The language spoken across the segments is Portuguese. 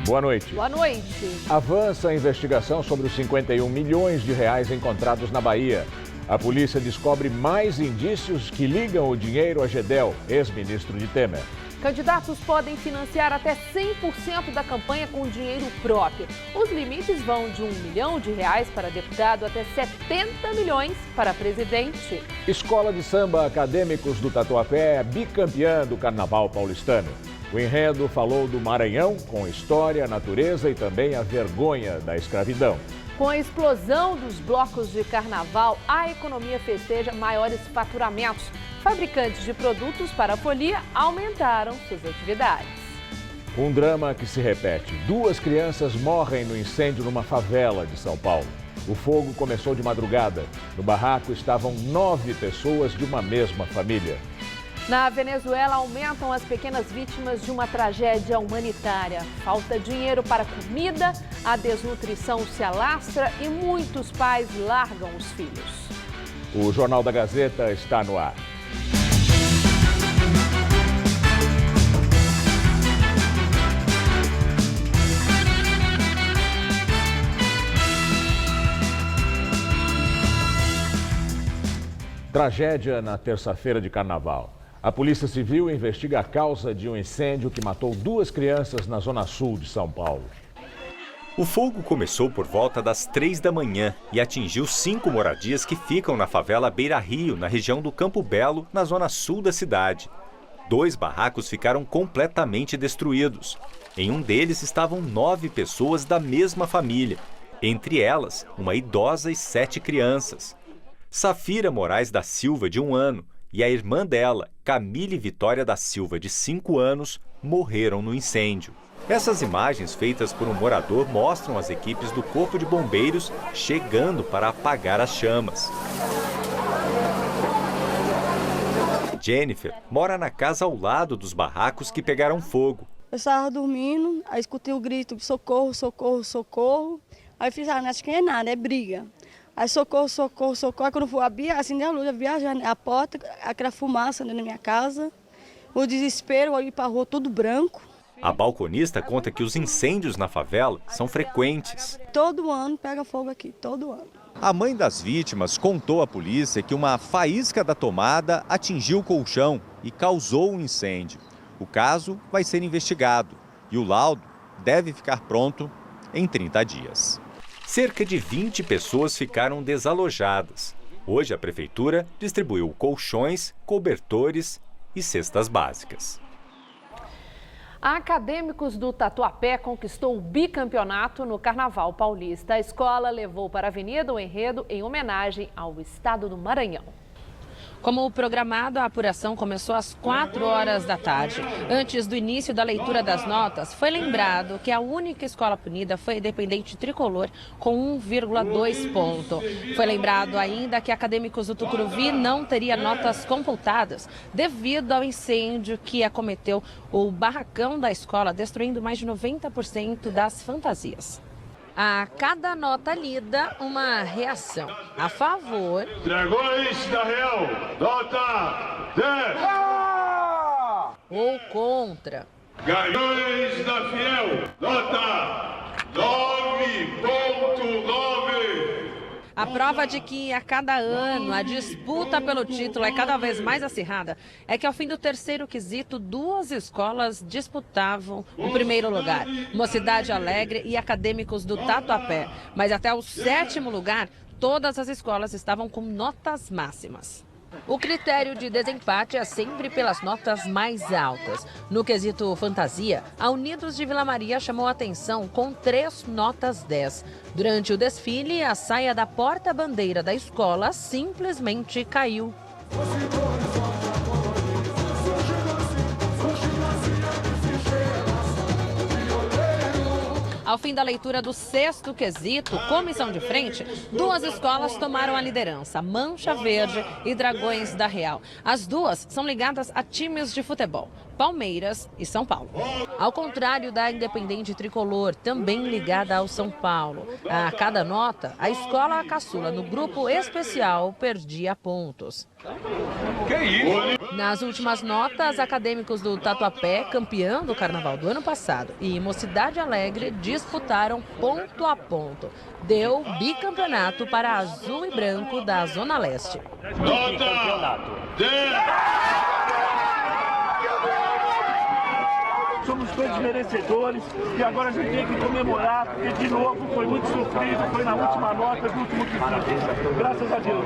Boa noite. Boa noite. Avança a investigação sobre os 51 milhões de reais encontrados na Bahia. A polícia descobre mais indícios que ligam o dinheiro a Gedel, ex-ministro de Temer. Candidatos podem financiar até 100% da campanha com dinheiro próprio. Os limites vão de R$ 1 milhão para deputado até 70 milhões para presidente. Escola de Samba Acadêmicos do Tatuapé é bicampeã do Carnaval paulistano. O enredo falou do Maranhão, com história, natureza e também a vergonha da escravidão. Com a explosão dos blocos de carnaval, a economia festeja maiores faturamentos. Fabricantes de produtos para a folia aumentaram suas atividades. Um drama que se repete. 2 crianças morrem no incêndio numa favela de São Paulo. O fogo começou de madrugada. No barraco estavam 9 pessoas de uma mesma família. Na Venezuela, aumentam as pequenas vítimas de uma tragédia humanitária. Falta dinheiro para comida, a desnutrição se alastra e muitos pais largam os filhos. O Jornal da Gazeta está no ar. Tragédia na terça-feira de Carnaval. A Polícia Civil investiga a causa de um incêndio que matou 2 crianças na zona sul de São Paulo. O fogo começou por volta das 3 da manhã e atingiu 5 moradias que ficam na favela Beira Rio, na região do Campo Belo, na zona sul da cidade. 2 barracos ficaram completamente destruídos. Em um deles estavam 9 pessoas da mesma família, entre elas uma idosa e 7 crianças. Safira Moraes da Silva, de 1 ano, e a irmã dela, Camille Vitória da Silva, de 5 anos, morreram no incêndio. Essas imagens feitas por um morador mostram as equipes do Corpo de Bombeiros chegando para apagar as chamas. Jennifer mora na casa ao lado dos barracos que pegaram fogo. Eu estava dormindo, aí escutei o grito, socorro, socorro, socorro. Aí fiz, acho que é nada, é briga. Aí socorro, socorro, socorro. Aí quando eu fui abrir, acendeu a luz, eu vi a porta, aquela fumaça dentro da minha casa. O desespero, eu olhei para a rua todo branco. A balconista conta que os incêndios na favela são frequentes. Todo ano pega fogo aqui, todo ano. A mãe das vítimas contou à polícia que uma faísca da tomada atingiu o colchão e causou um incêndio. O caso vai ser investigado e o laudo deve ficar pronto em 30 dias. Cerca de 20 pessoas ficaram desalojadas. Hoje a prefeitura distribuiu colchões, cobertores e cestas básicas. A Acadêmicos do Tatuapé conquistou o bicampeonato no Carnaval Paulista. A escola levou para a avenida o enredo em homenagem ao estado do Maranhão. Como programado, a apuração começou às 4 horas da tarde. Antes do início da leitura das notas, foi lembrado que a única escola punida foi a Independente Tricolor, com 1,2 ponto. Foi lembrado ainda que Acadêmicos do Tucuruvi não teria notas computadas devido ao incêndio que acometeu o barracão da escola, destruindo mais de 90% das fantasias. A cada nota lida, uma reação a favor. Dragões da Real, nota 10. Ou contra. Gaviões da Fiel, nota 9,9. A prova de que a cada ano a disputa pelo título é cada vez mais acirrada é que ao fim do terceiro quesito, 2 escolas disputavam o primeiro lugar, Mocidade Alegre e Acadêmicos do Tatuapé. Mas até o 7º lugar, todas as escolas estavam com notas máximas. O critério de desempate é sempre pelas notas mais altas. No quesito fantasia, a Unidos de Vila Maria chamou a atenção com 3 notas 10. Durante o desfile, a saia da porta-bandeira da escola simplesmente caiu. Ao fim da leitura do 6º quesito, comissão de frente, 2 escolas tomaram a liderança, Mancha Verde e Dragões da Real. As 2 são ligadas a times de futebol. Palmeiras e São Paulo. Ao contrário da Independente Tricolor, também ligada ao São Paulo. A cada nota, a escola caçula no grupo especial perdia pontos. Nas últimas notas, acadêmicos do Tatuapé, campeão do carnaval do ano passado, e Mocidade Alegre disputaram ponto a ponto. Deu bicampeonato para Azul e Branco da Zona Leste. Nota 10. Somos todos merecedores e agora a gente tem que comemorar, porque de novo foi muito sofrido, foi na última nota do último quesito. Graças a Deus.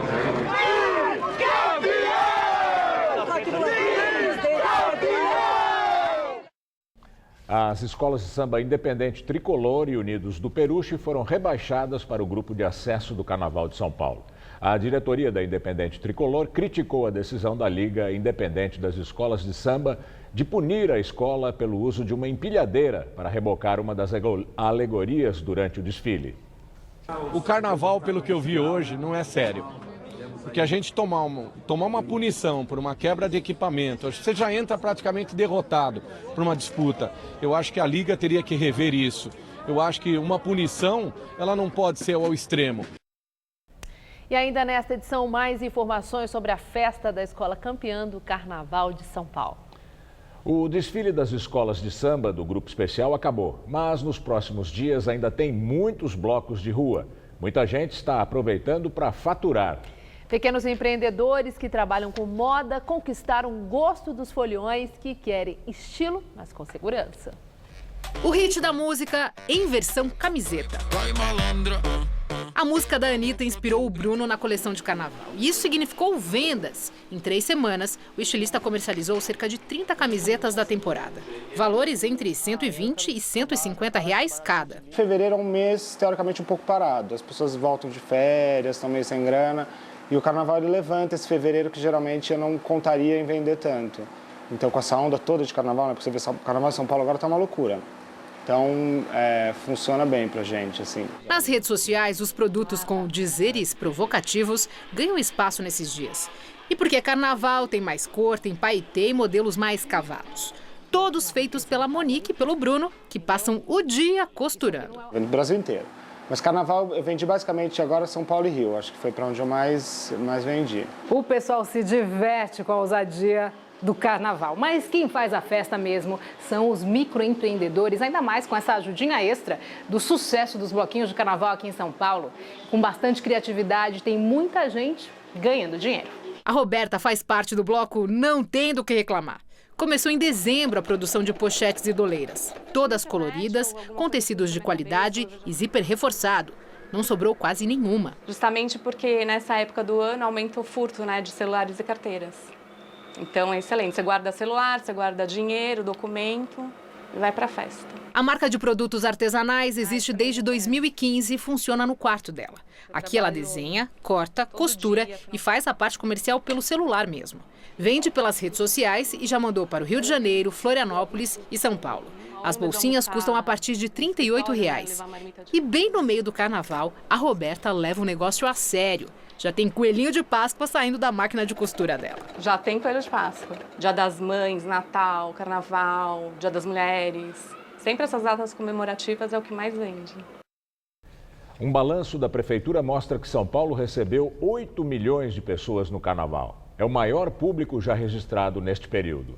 As escolas de samba Independente Tricolor e Unidos do Peruche foram rebaixadas para o grupo de acesso do Carnaval de São Paulo. A diretoria da Independente Tricolor criticou a decisão da Liga Independente das Escolas de Samba de punir a escola pelo uso de uma empilhadeira para rebocar uma das alegorias durante o desfile. O carnaval, pelo que eu vi hoje, não é sério. Porque a gente tomar uma punição por uma quebra de equipamento, você já entra praticamente derrotado por uma disputa. Eu acho que a Liga teria que rever isso. Eu acho que uma punição, ela não pode ser ao extremo. E ainda nesta edição, mais informações sobre a festa da escola campeã do Carnaval de São Paulo. O desfile das escolas de samba do Grupo Especial acabou, mas nos próximos dias ainda tem muitos blocos de rua. Muita gente está aproveitando para faturar. Pequenos empreendedores que trabalham com moda conquistaram o gosto dos foliões que querem estilo, mas com segurança. O hit da música em versão camiseta. A música da Anitta inspirou o Bruno na coleção de carnaval. E isso significou vendas. Em 3 semanas, o estilista comercializou cerca de 30 camisetas da temporada. Valores entre R$ 120 e R$ 150 reais cada. Fevereiro é um mês, teoricamente, um pouco parado. As pessoas voltam de férias, estão meio sem grana. E o carnaval ele levanta esse fevereiro que geralmente eu não contaria em vender tanto. Então, com essa onda toda de carnaval, né, pra você ver, o carnaval de São Paulo agora tá uma loucura. Então, funciona bem pra gente, assim. Nas redes sociais, os produtos com dizeres provocativos ganham espaço nesses dias. E porque é carnaval, tem mais cor, tem paetê e modelos mais cavalos. Todos feitos pela Monique e pelo Bruno, que passam o dia costurando. Vendo o Brasil inteiro. Mas carnaval eu vendi basicamente agora São Paulo e Rio. Acho que foi para onde eu mais vendi. O pessoal se diverte com a ousadia do carnaval. Mas quem faz a festa mesmo são os microempreendedores, ainda mais com essa ajudinha extra do sucesso dos bloquinhos de carnaval aqui em São Paulo. Com bastante criatividade, tem muita gente ganhando dinheiro. A Roberta faz parte do bloco Não Tem do que Reclamar. Começou em dezembro a produção de pochetes e doleiras. Todas coloridas, com tecidos de qualidade e zíper reforçado. Não sobrou quase nenhuma. Justamente porque nessa época do ano aumenta o furto, né, de celulares e carteiras. Então é excelente. Você guarda celular, você guarda dinheiro, documento e vai para a festa. A marca de produtos artesanais existe desde 2015 e funciona no quarto dela. Aqui ela desenha, corta, costura e faz a parte comercial pelo celular mesmo. Vende pelas redes sociais e já mandou para o Rio de Janeiro, Florianópolis e São Paulo. As bolsinhas custam a partir de R$ 38. E bem no meio do carnaval, a Roberta leva o negócio a sério. Já tem coelhinho de Páscoa saindo da máquina de costura dela. Já tem coelho de Páscoa. Dia das Mães, Natal, Carnaval, Dia das Mulheres. Sempre essas datas comemorativas é o que mais vende. Um balanço da Prefeitura mostra que São Paulo recebeu 8 milhões de pessoas no Carnaval. É o maior público já registrado neste período.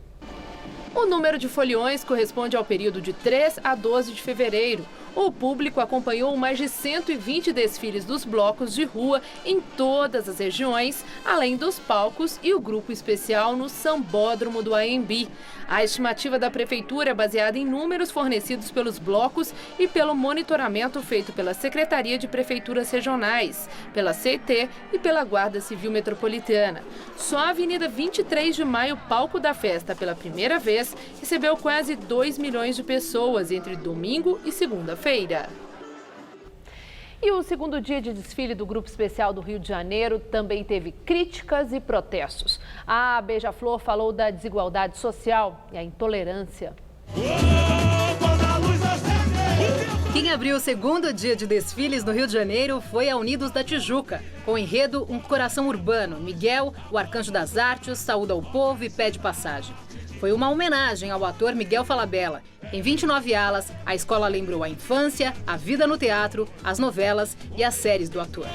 O número de foliões corresponde ao período de 3 a 12 de fevereiro. O público acompanhou mais de 120 desfiles dos blocos de rua em todas as regiões, além dos palcos e o grupo especial no Sambódromo do AMB. A estimativa da Prefeitura é baseada em números fornecidos pelos blocos e pelo monitoramento feito pela Secretaria de Prefeituras Regionais, pela CET e pela Guarda Civil Metropolitana. Só a Avenida 23 de Maio, palco da festa pela primeira vez, recebeu quase 2 milhões de pessoas entre domingo e segunda-feira. E o segundo dia de desfile do Grupo Especial do Rio de Janeiro também teve críticas e protestos. A Beija-Flor falou da desigualdade social e a intolerância. Quem abriu o segundo dia de desfiles no Rio de Janeiro foi a Unidos da Tijuca, com o enredo Um Coração Urbano. Miguel, o arcanjo das artes, saúda o povo e pede passagem. Foi uma homenagem ao ator Miguel Falabella. Em 29 alas, a escola lembrou a infância, a vida no teatro, as novelas e as séries do ator.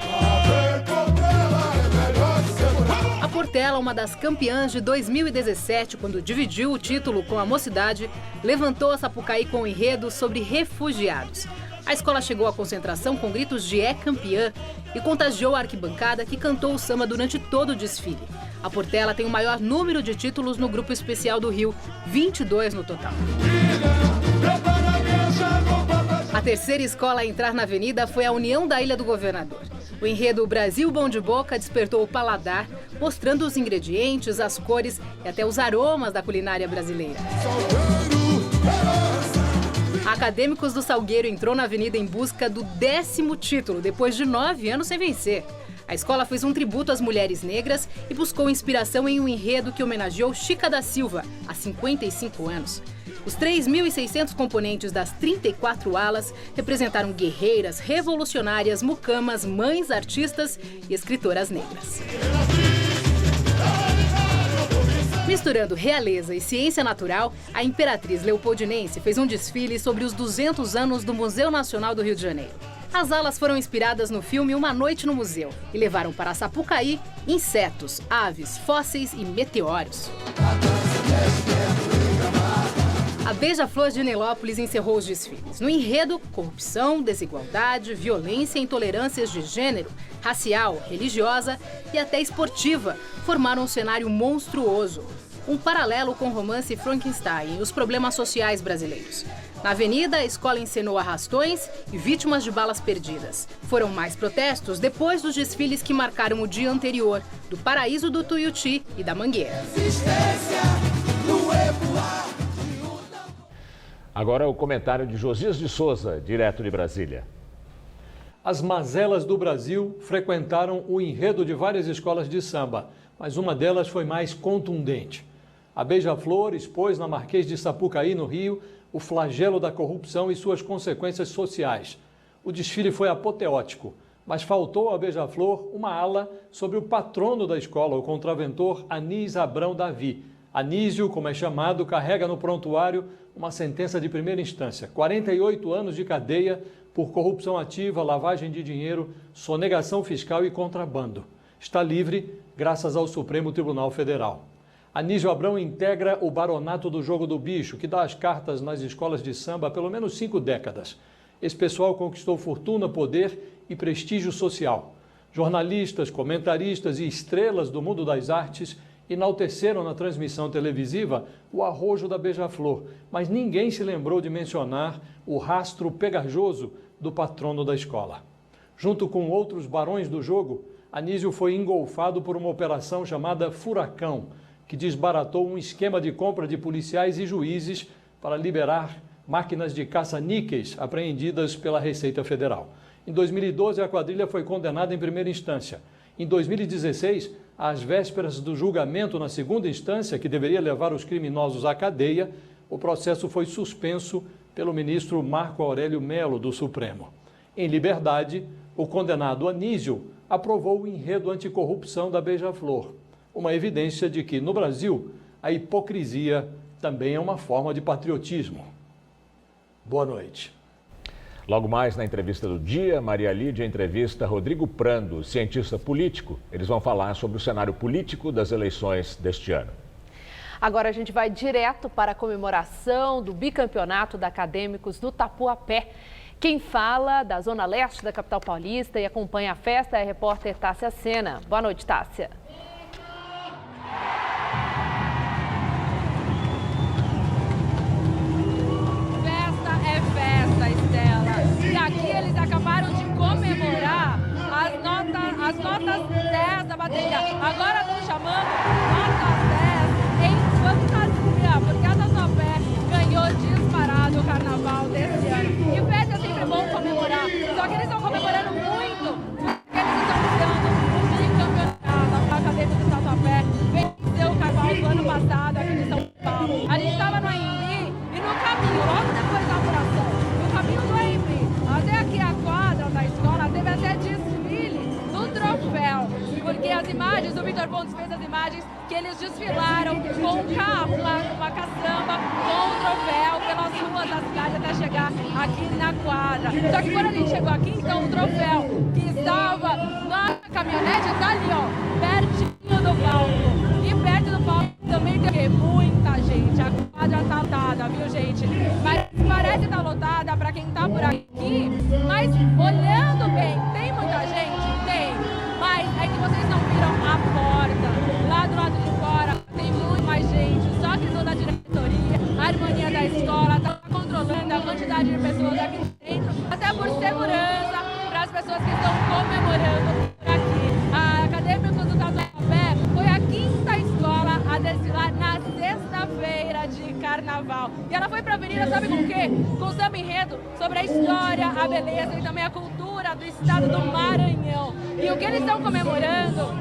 A Portela, uma das campeãs de 2017, quando dividiu o título com a Mocidade, levantou a Sapucaí com um enredo sobre refugiados. A escola chegou à concentração com gritos de "é campeã" e contagiou a arquibancada, que cantou o samba durante todo o desfile. A Portela tem o maior número de títulos no Grupo Especial do Rio, 22 no total. A terceira escola a entrar na avenida foi a União da Ilha do Governador. O enredo Brasil Bom de Boca despertou o paladar, mostrando os ingredientes, as cores e até os aromas da culinária brasileira. A Acadêmicos do Salgueiro entrou na avenida em busca do 10º título, depois de 9 anos sem vencer. A escola fez um tributo às mulheres negras e buscou inspiração em um enredo que homenageou Chica da Silva, há 55 anos. Os 3.600 componentes das 34 alas representaram guerreiras, revolucionárias, mucamas, mães, artistas e escritoras negras. Misturando realeza e ciência natural, a Imperatriz Leopoldinense fez um desfile sobre os 200 anos do Museu Nacional do Rio de Janeiro. As alas foram inspiradas no filme Uma Noite no Museu e levaram para Sapucaí insetos, aves, fósseis e meteoros. A Beija-Flor de Nilópolis encerrou os desfiles. No enredo, corrupção, desigualdade, violência e intolerâncias de gênero, racial, religiosa e até esportiva formaram um cenário monstruoso. Um paralelo com o romance Frankenstein e os problemas sociais brasileiros. Na avenida, a escola encenou arrastões e vítimas de balas perdidas. Foram mais protestos depois dos desfiles que marcaram o dia anterior, do Paraíso do Tuiuti e da Mangueira. Agora o comentário de Josias de Souza, direto de Brasília. As mazelas do Brasil frequentaram o enredo de várias escolas de samba, mas uma delas foi mais contundente. A Beija-Flor expôs na Marquês de Sapucaí, no Rio, o flagelo da corrupção e suas consequências sociais. O desfile foi apoteótico, mas faltou à Beija-Flor uma ala sobre o patrono da escola, o contraventor Anísio Abrão Davi. Anísio, como é chamado, carrega no prontuário uma sentença de primeira instância, 48 anos de cadeia por corrupção ativa, lavagem de dinheiro, sonegação fiscal e contrabando. Está livre graças ao Supremo Tribunal Federal. Anísio Abrão integra o Baronato do Jogo do Bicho, que dá as cartas nas escolas de samba há pelo menos 5 décadas. Esse pessoal conquistou fortuna, poder e prestígio social. Jornalistas, comentaristas e estrelas do mundo das artes enalteceram na transmissão televisiva o arrojo da Beija-Flor, mas ninguém se lembrou de mencionar o rastro pegajoso do patrono da escola. Junto com outros barões do jogo, Anísio foi engolfado por uma operação chamada Furacão, que desbaratou um esquema de compra de policiais e juízes para liberar máquinas de caça-níqueis apreendidas pela Receita Federal. Em 2012, a quadrilha foi condenada em primeira instância. Em 2016, às vésperas do julgamento na segunda instância, que deveria levar os criminosos à cadeia, o processo foi suspenso pelo ministro Marco Aurélio Melo, do Supremo. Em liberdade, o condenado Anísio aprovou o enredo anticorrupção da Beija-Flor, uma evidência de que, no Brasil, a hipocrisia também é uma forma de patriotismo. Boa noite. Logo mais na entrevista do dia, Maria Lídia entrevista Rodrigo Prando, cientista político. Eles vão falar sobre o cenário político das eleições deste ano. Agora a gente vai direto para a comemoração do bicampeonato da Acadêmicos do Tatuapé. Quem fala da Zona Leste da capital paulista e acompanha a festa é a repórter Tássia Sena. Boa noite, Tássia. E aqui eles acabaram de comemorar as notas 10 da bateria. Agora estão chamando notas 10 em fantasia, porque a Tatuapé ganhou disparado o carnaval desse ano. E festa é sempre bom comemorar, só que eles estão comemorando muito, porque eles estão dando um bicampeonato. A Acadêmica do Tatuapé venceu o carnaval do ano passado aqui em São Paulo. A gente estava no Anhembi e no caminho, logo depois da apuração, no caminho do Anhembi, até aqui a quadra da escola, teve até desfile do troféu, porque as imagens, o Vitor Pontes fez as imagens que com um carro, uma caçamba, com um troféu pelas ruas da cidade até chegar aqui na quadra. Só que quando a gente chegou aqui, então o troféu que estava na caminhonete está ali, ó, pertinho do palco. E perto do palco também tem muita gente. A quadra tá lotada, viu, gente? Mas parece estar lotada para quem tá por aqui. Mas olhando bem, tem muita gente? Tem. Mas é que vocês não viram a porta. Lá do lado de fora tem muito mais gente. Só que toda a diretoria, a harmonia da escola tá controlando a quantidade de pessoas aqui dentro. Até por segurança para as pessoas que estão comemorando por aqui. A Acadêmicos do Tatuapé foi a 5ª escola a desfilar na sexta-feira de carnaval. E ela foi pra avenida, sabe com o quê? Com o samba enredo sobre a história, a beleza e também a cultura do estado do Maranhão. E o que eles estão comemorando,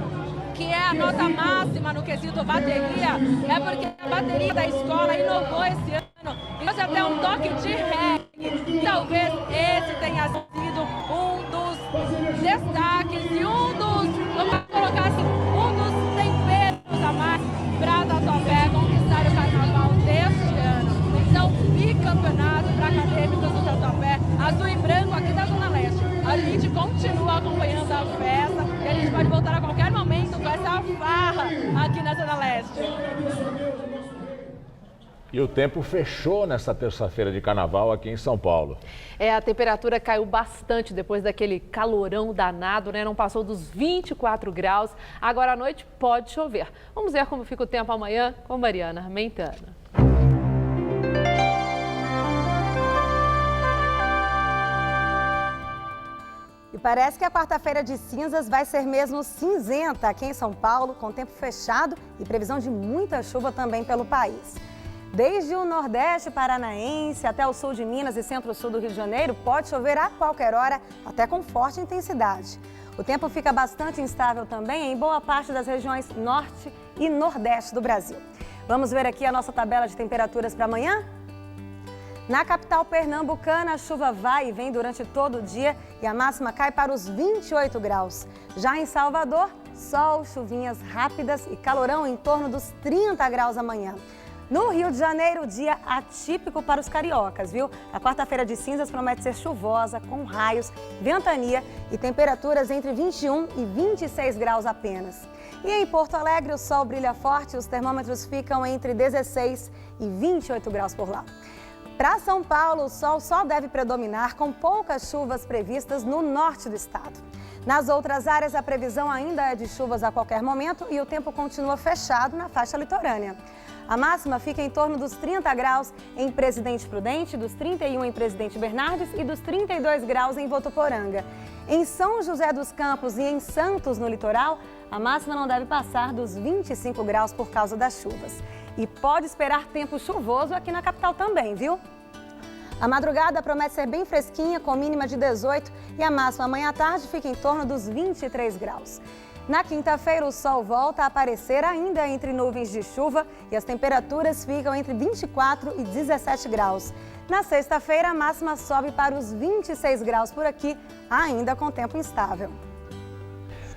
que é a nota máxima no quesito bateria, é porque a bateria da escola inovou esse ano e trouxe até um toque de reggae. Talvez esse tenha sido um dos destaques e um dos, vamos colocar assim, um dos temperos a mais para Tatuapé conquistar o carnaval deste ano. Então, bicampeonato para Acadêmicos do Tatuapé, azul e branco aqui da Zona Leste. A gente continua acompanhando a festa e a gente pode voltar a qualquer momento com essa farra aqui na Zona Leste. E o tempo fechou nesta terça-feira de carnaval aqui em São Paulo. A temperatura caiu bastante depois daquele calorão danado, né? Não passou dos 24 graus. Agora à noite pode chover. Vamos ver como fica o tempo amanhã com Mariana Mentana. E parece que a quarta-feira de cinzas vai ser mesmo cinzenta aqui em São Paulo, com tempo fechado e previsão de muita chuva também pelo país. Desde o Nordeste paranaense até o sul de Minas e centro-sul do Rio de Janeiro, pode chover a qualquer hora, até com forte intensidade. O tempo fica bastante instável também em boa parte das regiões norte e nordeste do Brasil. Vamos ver aqui a nossa tabela de temperaturas para amanhã? Na capital pernambucana, a chuva vai e vem durante todo o dia e a máxima cai para os 28 graus. Já em Salvador, sol, chuvinhas rápidas e calorão em torno dos 30 graus amanhã. No Rio de Janeiro, dia atípico para os cariocas, viu? A quarta-feira de cinzas promete ser chuvosa, com raios, ventania e temperaturas entre 21 e 26 graus apenas. E em Porto Alegre, o sol brilha forte e os termômetros ficam entre 16 e 28 graus por lá. Para São Paulo, o sol só deve predominar com poucas chuvas previstas no norte do estado. Nas outras áreas, a previsão ainda é de chuvas a qualquer momento e o tempo continua fechado na faixa litorânea. A máxima fica em torno dos 30 graus em Presidente Prudente, dos 31 em Presidente Bernardes e dos 32 graus em Votuporanga. Em São José dos Campos e em Santos, no litoral, a máxima não deve passar dos 25 graus por causa das chuvas. E pode esperar tempo chuvoso aqui na capital também, viu? A madrugada promete ser bem fresquinha, com mínima de 18 e a máxima amanhã à tarde fica em torno dos 23 graus. Na quinta-feira, o sol volta a aparecer ainda entre nuvens de chuva e as temperaturas ficam entre 24 e 17 graus. Na sexta-feira, a máxima sobe para os 26 graus por aqui, ainda com tempo instável.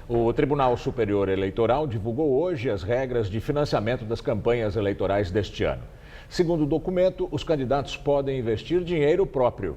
O Tribunal Superior Eleitoral divulgou hoje as regras de financiamento das campanhas eleitorais deste ano. Segundo o documento, os candidatos podem investir dinheiro próprio.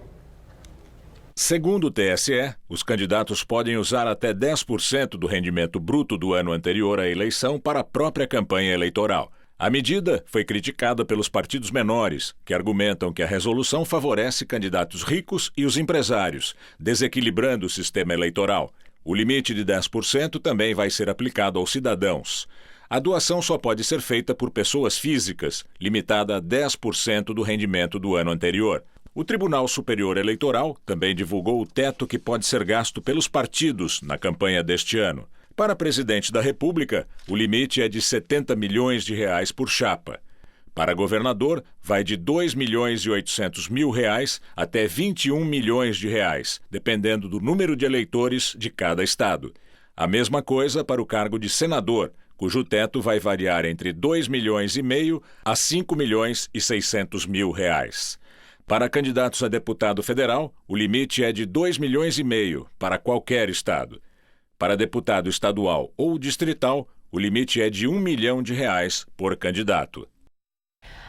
Segundo o TSE, os candidatos podem usar até 10% do rendimento bruto do ano anterior à eleição para a própria campanha eleitoral. A medida foi criticada pelos partidos menores, que argumentam que a resolução favorece candidatos ricos e os empresários, desequilibrando o sistema eleitoral. O limite de 10% também vai ser aplicado aos cidadãos. A doação só pode ser feita por pessoas físicas, limitada a 10% do rendimento do ano anterior. O Tribunal Superior Eleitoral também divulgou o teto que pode ser gasto pelos partidos na campanha deste ano. Para presidente da República, o limite é de R$ 70 milhões por chapa. Para governador, vai de R$ 2.800.000 até R$ 21 milhões, dependendo do número de eleitores de cada estado. A mesma coisa para o cargo de senador, cujo teto vai variar entre R$ 2,5 milhões a R$ 5.600.000. Para candidatos a deputado federal, o limite é de R$ 2,5 milhões para qualquer estado. Para deputado estadual ou distrital, O limite é de R$ 1 milhão por candidato.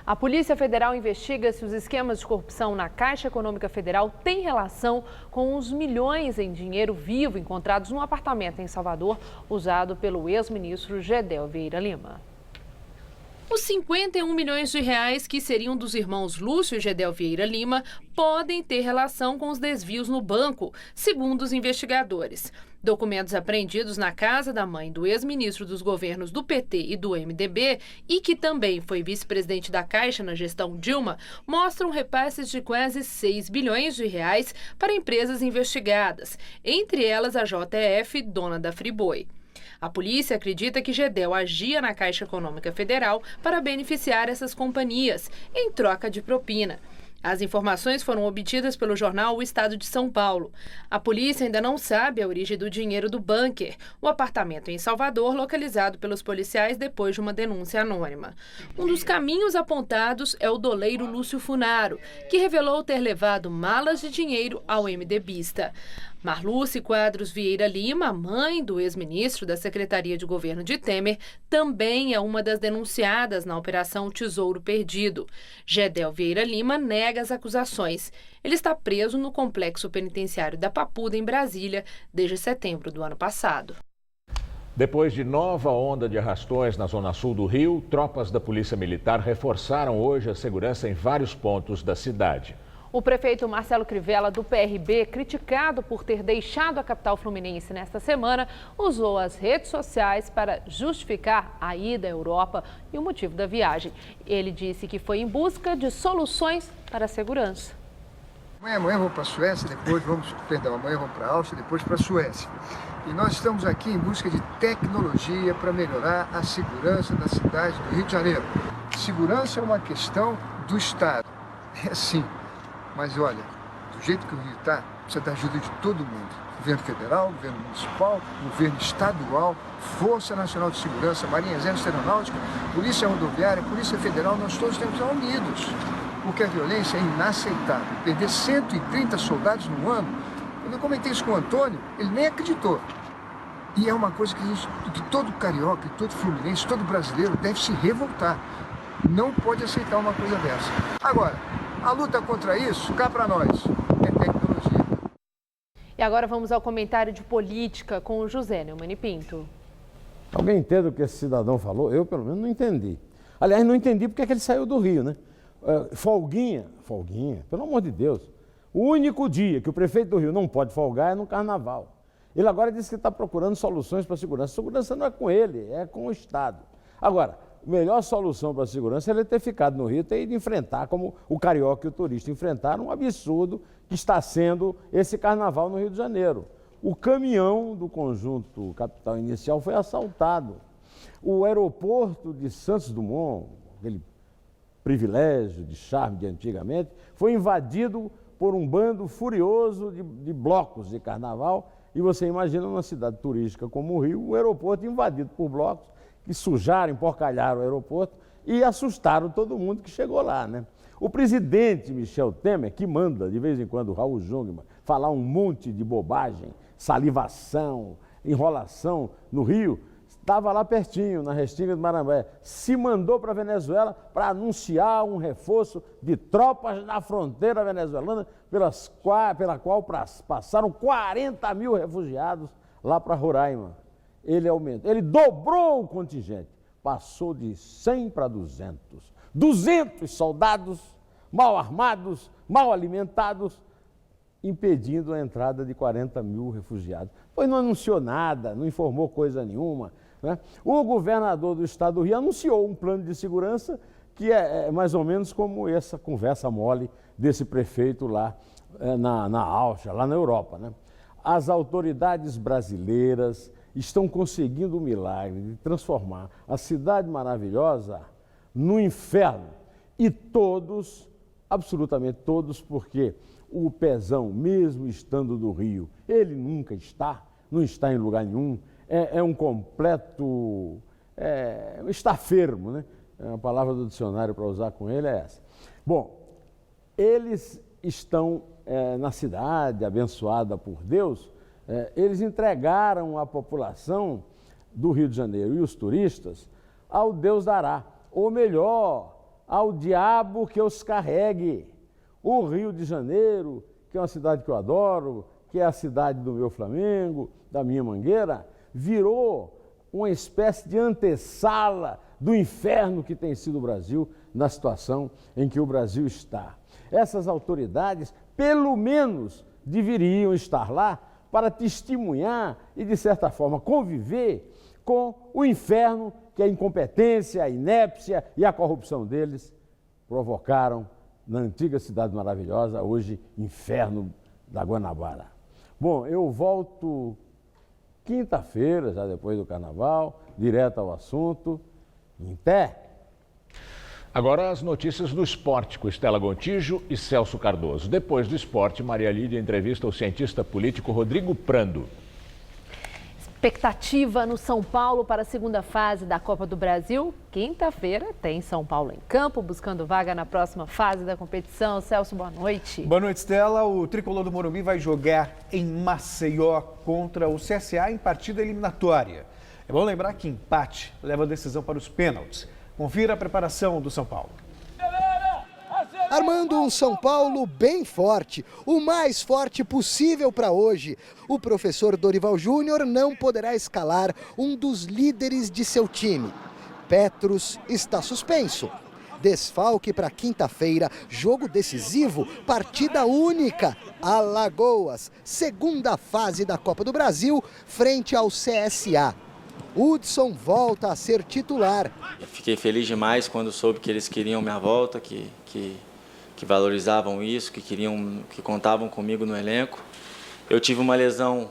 A Polícia Federal investiga se os esquemas de corrupção na Caixa Econômica Federal têm relação com os milhões em dinheiro vivo encontrados num apartamento em Salvador, usado pelo ex-ministro Gedel Vieira Lima. Os 51 milhões de reais que seriam dos irmãos Lúcio e Gedel Vieira Lima podem ter relação com os desvios no banco, segundo os investigadores. Documentos apreendidos na casa da mãe do ex-ministro dos governos do PT e do MDB e que também foi vice-presidente da Caixa na gestão Dilma mostram repasses de quase 6 bilhões de reais para empresas investigadas, entre elas a JF, dona da Friboi. A polícia acredita que Gedel agia na Caixa Econômica Federal para beneficiar essas companhias, em troca de propina. As informações foram obtidas pelo jornal O Estado de São Paulo. A polícia ainda não sabe a origem do dinheiro do bunker, o apartamento em Salvador localizado pelos policiais depois de uma denúncia anônima. Um dos caminhos apontados é o doleiro Lúcio Funaro, que revelou ter levado malas de dinheiro ao MDBista. Marluce Quadros Vieira Lima, mãe do ex-ministro da Secretaria de Governo de Temer, também é uma das denunciadas na Operação Tesouro Perdido. Gedel Vieira Lima nega as acusações. Ele está preso no complexo penitenciário da Papuda, em Brasília, desde setembro do ano passado. Depois de nova onda de arrastões na zona sul do Rio, tropas da Polícia Militar reforçaram hoje a segurança em vários pontos da cidade. O prefeito Marcelo Crivella, do PRB, criticado por ter deixado a capital fluminense nesta semana, usou as redes sociais para justificar a ida à Europa e o motivo da viagem. Ele disse que foi em busca de soluções para a segurança. Amanhã vamos para a Suécia, amanhã vamos para a Áustria, depois para a Suécia. E nós estamos aqui em busca de tecnologia para melhorar a segurança da cidade do Rio de Janeiro. Segurança é uma questão do Estado, é assim. Mas olha, do jeito que o Rio está, precisa da ajuda de todo mundo. Governo federal, governo municipal, governo estadual, Força Nacional de Segurança, Marinha, Exército, Aeronáutica, Polícia Rodoviária, Polícia Federal, nós todos temos que estar unidos. Porque a violência é inaceitável. Perder 130 soldados no ano, quando eu comentei isso com o Antônio, ele nem acreditou. E é uma coisa que todo carioca, todo fluminense, todo brasileiro deve se revoltar. Não pode aceitar uma coisa dessa. Agora, a luta contra isso, cá para nós, é tecnologia. E agora vamos ao comentário de política com o José Neumann Pinto. Alguém entende o que esse cidadão falou? Eu, pelo menos, não entendi. Aliás, não entendi porque é que ele saiu do Rio, né? Folguinha, pelo amor de Deus. O único dia que o prefeito do Rio não pode folgar é no Carnaval. Ele agora disse que está procurando soluções para a segurança. A segurança não é com ele, é com o Estado. Agora, a melhor solução para a segurança é ele ter ficado no Rio e ter ido enfrentar, como o carioca e o turista enfrentaram, um absurdo que está sendo esse carnaval no Rio de Janeiro. O caminhão do conjunto Capital Inicial foi assaltado. O aeroporto de Santos Dumont, aquele privilégio de charme de antigamente, foi invadido por um bando furioso de blocos de carnaval. E você imagina numa cidade turística como o Rio, o aeroporto invadido por blocos que sujaram, emporcalharam o aeroporto e assustaram todo mundo que chegou lá, né? O presidente Michel Temer, que manda de vez em quando o Raul Jungmann falar um monte de bobagem, salivação, enrolação no Rio, estava lá pertinho, na Restinga do Marambaia, se mandou para a Venezuela para anunciar um reforço de tropas na fronteira venezuelana, pela qual passaram 40 mil refugiados lá para Roraima. Ele dobrou o contingente, passou de 100 para 200. 200 soldados mal armados, mal alimentados, impedindo a entrada de 40 mil refugiados. Pois não anunciou nada, não informou coisa nenhuma, né? O governador do estado do Rio anunciou um plano de segurança que é mais ou menos como essa conversa mole desse prefeito lá na Áustria, lá na Europa, né? As autoridades brasileiras estão conseguindo o milagre de transformar a cidade maravilhosa no inferno. E todos, absolutamente todos, porque o Pezão, mesmo estando do Rio, ele nunca não está em lugar nenhum, é um completo estafermo, né? A palavra do dicionário para usar com ele é essa. Bom, eles estão na cidade, abençoada por Deus, eles entregaram à população do Rio de Janeiro e os turistas ao Deus dará, ou melhor, ao diabo que os carregue. O Rio de Janeiro, que é uma cidade que eu adoro, que é a cidade do meu Flamengo, da minha Mangueira, virou uma espécie de antessala do inferno que tem sido o Brasil na situação em que o Brasil está. Essas autoridades, pelo menos, deveriam estar lá para testemunhar e, de certa forma, conviver com o inferno que a incompetência, a inépcia e a corrupção deles provocaram na antiga cidade maravilhosa, hoje inferno da Guanabara. Bom, eu volto quinta-feira, já depois do Carnaval, direto ao assunto. Em pé. Agora as notícias do esporte com Estela Gontijo e Celso Cardoso. Depois do esporte, Maria Lídia entrevista o cientista político Rodrigo Prando. Expectativa no São Paulo para a segunda fase da Copa do Brasil. Quinta-feira tem São Paulo em campo, buscando vaga na próxima fase da competição. Celso, boa noite. Boa noite, Estela. O tricolor do Morumbi vai jogar em Maceió contra o CSA em partida eliminatória. É bom lembrar que empate leva a decisão para os pênaltis. Confira a preparação do São Paulo. Armando um São Paulo bem forte, o mais forte possível para hoje. O professor Dorival Júnior não poderá escalar um dos líderes de seu time. Petrus está suspenso. Desfalque para quinta-feira, jogo decisivo, partida única. Alagoas, segunda fase da Copa do Brasil, frente ao CSA. Hudson volta a ser titular. Eu fiquei feliz demais quando soube que eles queriam minha volta, que valorizavam isso, que contavam comigo no elenco. Eu tive uma lesão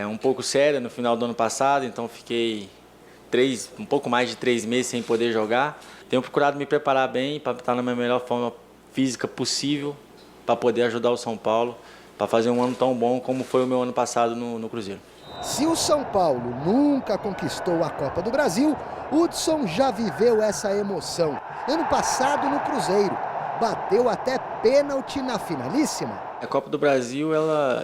um pouco séria no final do ano passado, então fiquei um pouco mais de 3 meses sem poder jogar. Tenho procurado me preparar bem para estar na minha melhor forma física possível, para poder ajudar o São Paulo, para fazer um ano tão bom como foi o meu ano passado no Cruzeiro. Se o São Paulo nunca conquistou a Copa do Brasil, Hudson já viveu essa emoção. Ano passado no Cruzeiro, bateu até pênalti na finalíssima. A Copa do Brasil,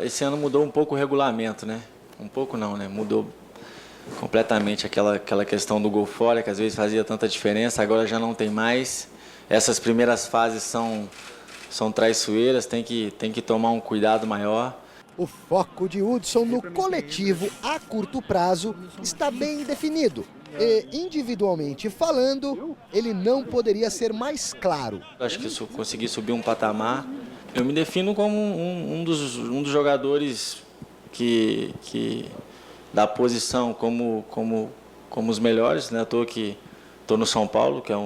esse ano mudou um pouco o regulamento, né? Um pouco não, né? Mudou completamente aquela questão do gol fora, que às vezes fazia tanta diferença, agora já não tem mais. Essas primeiras fases são traiçoeiras, tem que tomar um cuidado maior. O foco de Hudson no coletivo a curto prazo está bem definido. E, individualmente falando, ele não poderia ser mais claro. Acho que consegui subir um patamar. Eu me defino como um dos jogadores que da posição como os melhores, né? À toa que estou no São Paulo, que é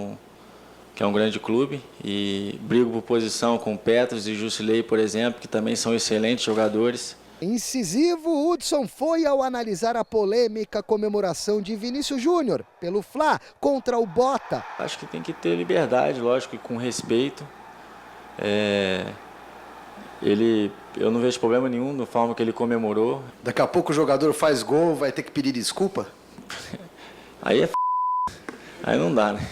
um grande clube, e brigo por posição com Petrus e Jusilei, por exemplo, que também são excelentes jogadores. Incisivo, Hudson foi ao analisar a polêmica comemoração de Vinícius Júnior pelo Fla contra o Bota. Acho que tem que ter liberdade, lógico, e com respeito. Eu não vejo problema nenhum na forma que ele comemorou. Daqui a pouco o jogador faz gol, vai ter que pedir desculpa? Aí aí não dá, né?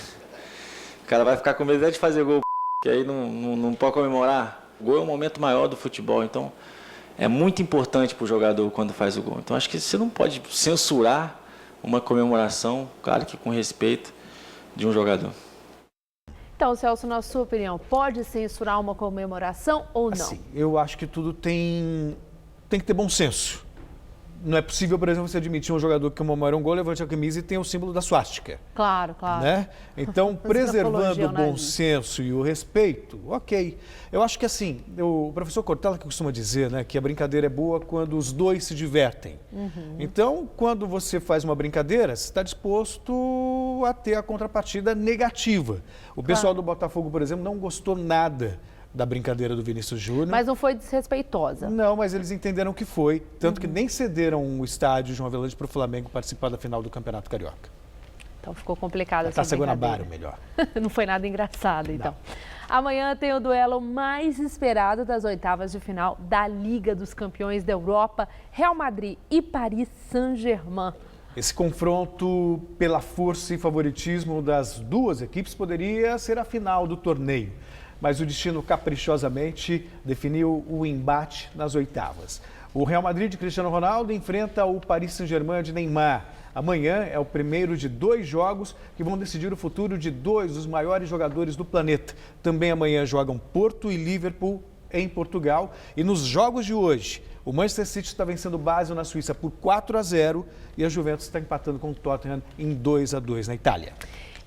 O cara vai ficar com medo de fazer gol, que aí não pode comemorar. O gol é um momento maior do futebol, então é muito importante para o jogador quando faz o gol. Então acho que você não pode censurar uma comemoração, claro que com respeito, de um jogador. Então, Celso, na sua opinião, pode censurar uma comemoração ou não? Assim, eu acho que tudo tem que ter bom senso. Não é possível, por exemplo, você admitir um jogador que comemora um gol, levante a camisa e tem o símbolo da suástica. Claro, claro. Né? Então, preservando o bom senso e o respeito, ok. Eu acho que assim, o professor Cortella que costuma dizer, né, que a brincadeira é boa quando os dois se divertem. Uhum. Então, quando você faz uma brincadeira, você está disposto a ter a contrapartida negativa. O pessoal do Botafogo, por exemplo, não gostou nada da brincadeira do Vinícius Júnior. Mas não foi desrespeitosa. Não, mas eles entenderam que foi. Tanto que nem cederam o estádio João Avelange para o Flamengo participar da final do Campeonato Carioca. Então ficou complicado essa Taça Guanabara, melhor. Não foi nada engraçado, então. Não. Amanhã tem o duelo mais esperado das oitavas de final da Liga dos Campeões da Europa, Real Madrid e Paris Saint-Germain. Esse confronto pela força e favoritismo das duas equipes poderia ser a final do torneio. Mas o destino caprichosamente definiu o embate nas oitavas. O Real Madrid de Cristiano Ronaldo enfrenta o Paris Saint-Germain de Neymar. Amanhã é o primeiro de 2 jogos que vão decidir o futuro de 2 dos maiores jogadores do planeta. Também amanhã jogam Porto e Liverpool em Portugal. E nos jogos de hoje, o Manchester City está vencendo o Basel na Suíça por 4-0 e a Juventus está empatando com o Tottenham em 2-2 na Itália.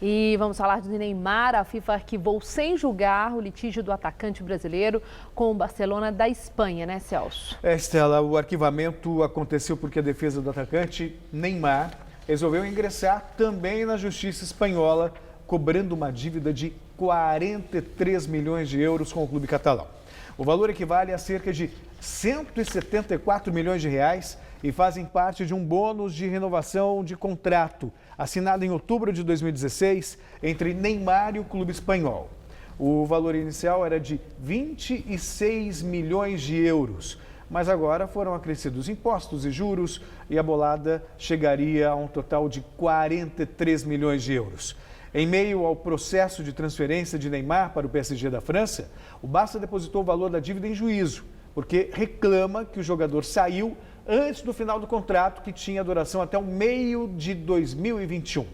E vamos falar de Neymar. A FIFA arquivou sem julgar o litígio do atacante brasileiro com o Barcelona da Espanha, né, Celso? Estela, o arquivamento aconteceu porque a defesa do atacante Neymar resolveu ingressar também na justiça espanhola, cobrando uma dívida de 43 milhões de euros com o clube catalão. O valor equivale a cerca de 174 milhões de reais e fazem parte de um bônus de renovação de contrato assinado em outubro de 2016 entre Neymar e o clube espanhol. O valor inicial era de 26 milhões de euros, mas agora foram acrescidos impostos e juros e a bolada chegaria a um total de 43 milhões de euros. Em meio ao processo de transferência de Neymar para o PSG da França, o Barça depositou o valor da dívida em juízo, porque reclama que o jogador saiu antes do final do contrato, que tinha duração até o meio de 2021.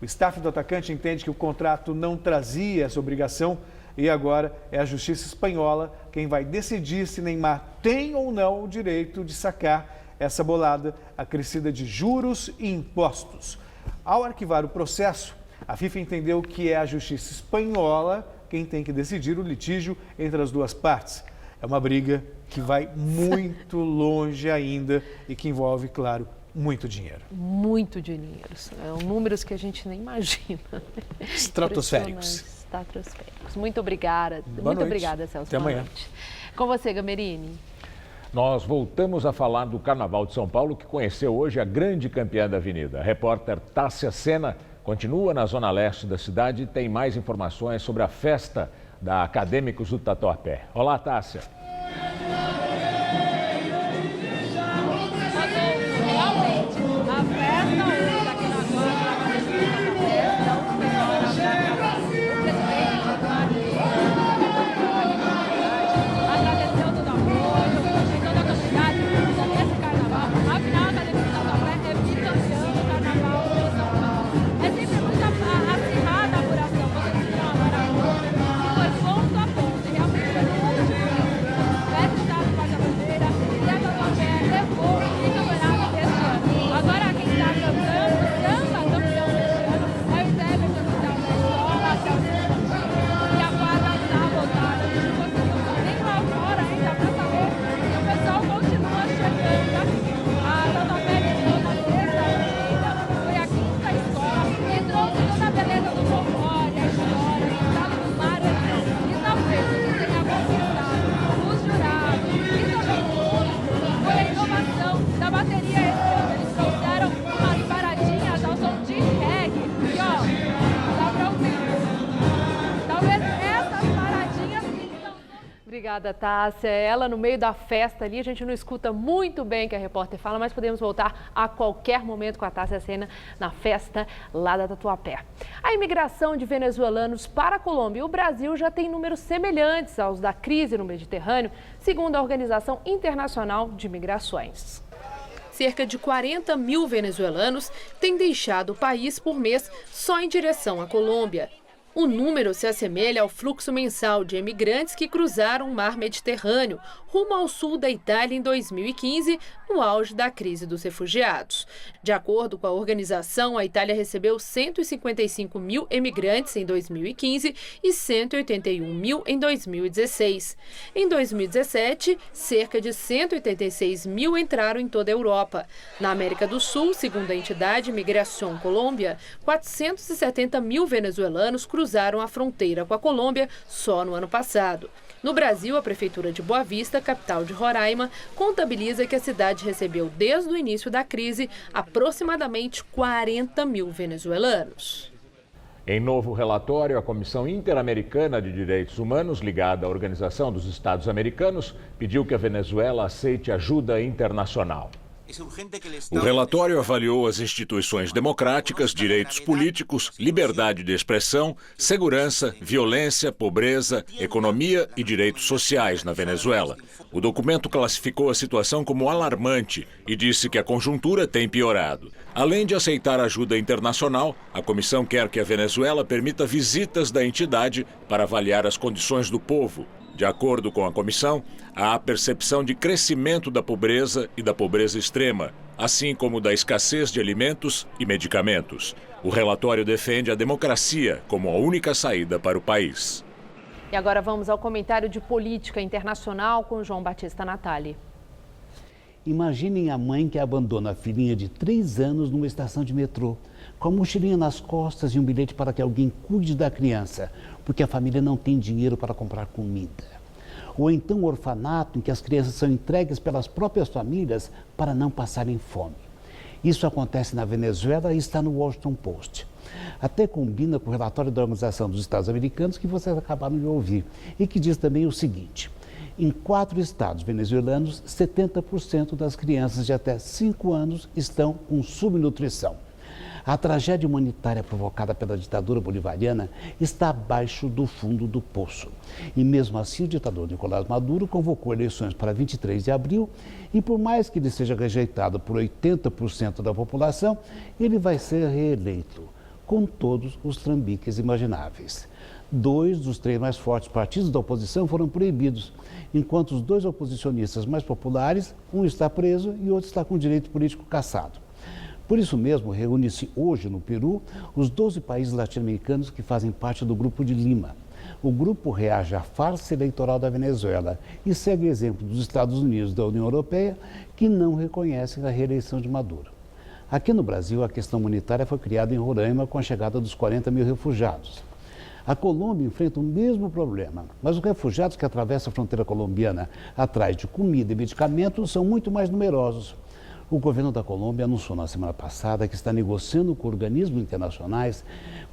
O staff do atacante entende que o contrato não trazia essa obrigação e agora é a justiça espanhola quem vai decidir se Neymar tem ou não o direito de sacar essa bolada acrescida de juros e impostos. Ao arquivar o processo, a FIFA entendeu que é a justiça espanhola quem tem que decidir o litígio entre as duas partes. É uma briga que vai muito longe ainda e que envolve, claro, muito dinheiro. Muito dinheiro. São números que a gente nem imagina. Estratosféricos. Estratosféricos. Muito obrigada. Boa noite. Obrigada, Celso. Até amanhã. Com você, Gamerini. Nós voltamos a falar do Carnaval de São Paulo, que conheceu hoje a grande campeã da avenida. A repórter Tássia Sena continua na zona leste da cidade e tem mais informações sobre a festa da Acadêmicos do Tatuapé. Olá, Tássia. Realmente, a festa hoje aqui na Guarda, na Acadêmicos do agradeceu todo o apoio, de toda a comunidade nesse carnaval. Afinal, a Acadêmicos do Tatuapé é bicampeão do carnaval de São Paulo. É sempre muito acirrada a apuração, vocês viram agora a ponta, foi ponto a ponto, e realmente foi muito difícil. Pede estado faz a bandeira, e a Tatuapé levou o campeonato desse ano. Agora quem está cantando, samba campeão desse ano, é o Everton que está na escola, e a quadra está lotada. A gente não conseguiu nem lá fora ainda para saber, e o pessoal continua chegando aqui. A Tatuapé ganhou na sexta-feira, foi a 5ª escola, e trouxe toda a beleza do folclore, a história, o estado do Maranhão. E talvez o que tenha conquistado os jurados e também o público foi a inovação da bateria esse ano. Eles trouxeram umas paradinhas ao som de reggae. E ó, dá pra ouvir. Talvez essas paradinhas ficam... Obrigada, Tássia. Ela no meio da festa ali, a gente não escuta muito bem o que a repórter fala, mas podemos voltar a qualquer momento com a Tássia Sena na festa lá da Tatuapé. A imigração de venezuelanos para a Colômbia e o Brasil já tem números semelhantes aos da crise no Mediterrâneo, segundo a Organização Internacional de Migrações. Cerca de 40 mil venezuelanos têm deixado o país por mês só em direção à Colômbia. O número se assemelha ao fluxo mensal de imigrantes que cruzaram o mar Mediterrâneo rumo ao sul da Itália em 2015, no auge da crise dos refugiados. De acordo com a organização, a Itália recebeu 155 mil imigrantes em 2015 e 181 mil em 2016. Em 2017, cerca de 186 mil entraram em toda a Europa. Na América do Sul, segundo a entidade Migração Colômbia, 470 mil venezuelanos cruzaram a fronteira com a Colômbia só no ano passado. No Brasil, a Prefeitura de Boa Vista, capital de Roraima, contabiliza que a cidade recebeu desde o início da crise aproximadamente 40 mil venezuelanos. Em novo relatório, a Comissão Interamericana de Direitos Humanos, ligada à Organização dos Estados Americanos, pediu que a Venezuela aceite ajuda internacional. O relatório avaliou as instituições democráticas, direitos políticos, liberdade de expressão, segurança, violência, pobreza, economia e direitos sociais na Venezuela. O documento classificou a situação como alarmante e disse que a conjuntura tem piorado. Além de aceitar ajuda internacional, a comissão quer que a Venezuela permita visitas da entidade para avaliar as condições do povo. De acordo com a comissão, há a percepção de crescimento da pobreza e da pobreza extrema, assim como da escassez de alimentos e medicamentos. O relatório defende a democracia como a única saída para o país. E agora vamos ao comentário de política internacional com João Batista Natali. Imaginem a mãe que abandona a filhinha de 3 anos numa estação de metrô, com a mochilinha nas costas e um bilhete para que alguém cuide da criança, porque a família não tem dinheiro para comprar comida. Ou então o orfanato em que as crianças são entregues pelas próprias famílias para não passarem fome. Isso acontece na Venezuela e está no Washington Post. Até combina com o relatório da Organização dos Estados Americanos que vocês acabaram de ouvir e que diz também o seguinte: em 4 estados venezuelanos, 70% das crianças de até 5 anos estão com subnutrição. A tragédia humanitária provocada pela ditadura bolivariana está abaixo do fundo do poço. E mesmo assim, o ditador Nicolás Maduro convocou eleições para 23 de abril e, por mais que ele seja rejeitado por 80% da população, ele vai ser reeleito, com todos os trambiques imagináveis. 2 dos 3 mais fortes partidos da oposição foram proibidos, enquanto os 2 oposicionistas mais populares, um está preso e outro está com direito político cassado. Por isso mesmo, reúne-se hoje no Peru os 12 países latino-americanos que fazem parte do Grupo de Lima. O grupo reage à farsa eleitoral da Venezuela e segue o exemplo dos Estados Unidos e da União Europeia, que não reconhecem a reeleição de Maduro. Aqui no Brasil, a questão humanitária foi criada em Roraima com a chegada dos 40 mil refugiados. A Colômbia enfrenta o mesmo problema, mas os refugiados que atravessam a fronteira colombiana atrás de comida e medicamentos são muito mais numerosos. O governo da Colômbia anunciou na semana passada que está negociando com organismos internacionais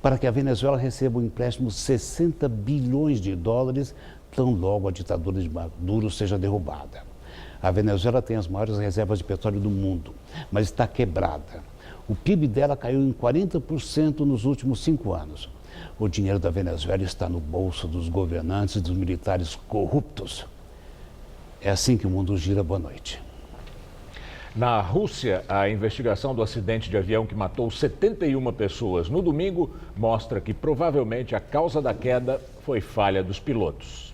para que a Venezuela receba um empréstimo de 60 bilhões de dólares, tão logo a ditadura de Maduro seja derrubada. A Venezuela tem as maiores reservas de petróleo do mundo, mas está quebrada. O PIB dela caiu em 40% nos últimos 5 anos. O dinheiro da Venezuela está no bolso dos governantes e dos militares corruptos. É assim que o mundo gira. Boa noite. Na Rússia, a investigação do acidente de avião que matou 71 pessoas no domingo mostra que provavelmente a causa da queda foi falha dos pilotos.